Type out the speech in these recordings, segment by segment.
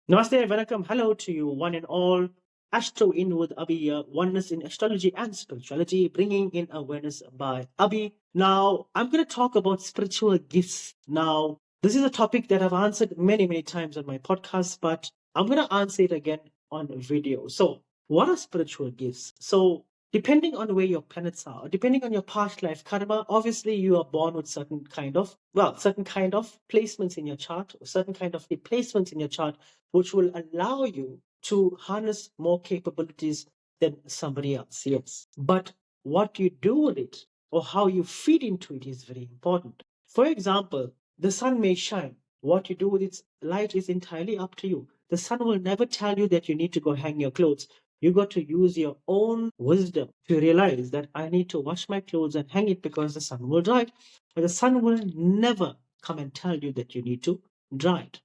Namaste, Vanakkam. Hello to you, one and all. Astro in with Abhi, oneness in astrology and spirituality, bringing in awareness by Abhi. Now, I'm going to talk about spiritual gifts. Now, this is a topic that I've answered many, many times on my podcast, but I'm going to answer it again on video. So, what are spiritual gifts? So, depending on where your planets are, depending on your past life karma, obviously you are born with certain kind of placements in your chart, or certain kind of placements in your chart which will allow you to harness more capabilities than somebody else. Yes. But what you do with it or how you feed into it is very important. For example, the sun may shine. What you do with its light is entirely up to you. The sun will never tell you that you need to go hang your clothes. You got to use your own wisdom to realize that I need to wash my clothes and hang it because the sun will dry it. But the sun will never come and tell you that you need to dry it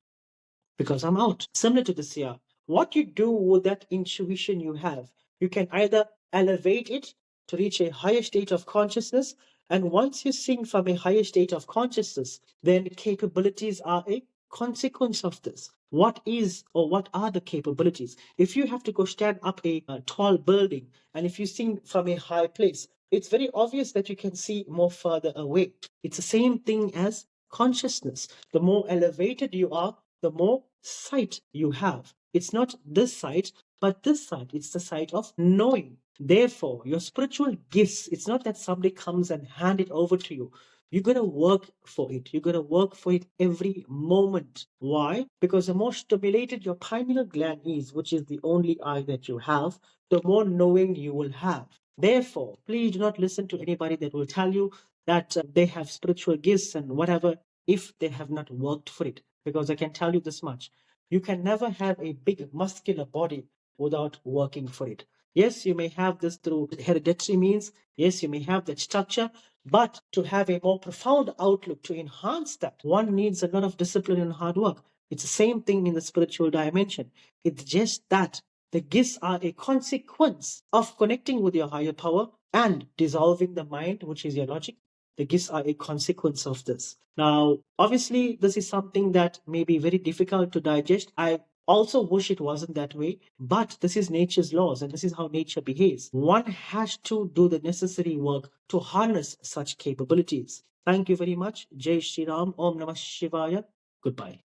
because I'm out. Similar to this year, what you do with that intuition you have, you can either elevate it to reach a higher state of consciousness. And once you sing from a higher state of consciousness, then capabilities are a consequence of this. What is or what are the capabilities? If you have to go stand up a tall building and if you sing from a high place, it's very obvious that you can see more further away. It's the same thing as consciousness. The more elevated you are, the more sight you have. It's not this sight, but this sight. It's the sight of knowing. Therefore, your spiritual gifts, it's not that somebody comes and hand it over to you. You're going to work for it. You're going to work for it every moment. Why? Because the more stimulated your pineal gland is, which is the only eye that you have, the more knowing you will have. Therefore, please do not listen to anybody that will tell you that they have spiritual gifts and whatever if they have not worked for it. Because I can tell you this much, you can never have a big muscular body without working for it. Yes, you may have this through hereditary means. Yes, you may have that structure. But to have a more profound outlook, to enhance that, one needs a lot of discipline and hard work. It's the same thing in the spiritual dimension. It's just that the gifts are a consequence of connecting with your higher power and dissolving the mind, which is your logic. The gifts are a consequence of this. Now, obviously, this is something that may be very difficult to digest. I also wish it wasn't that way, but this is nature's laws and this is how nature behaves. One has to do the necessary work to harness such capabilities. Thank you very much. Jai Shri Ram. Om Namah Shivaya. Goodbye.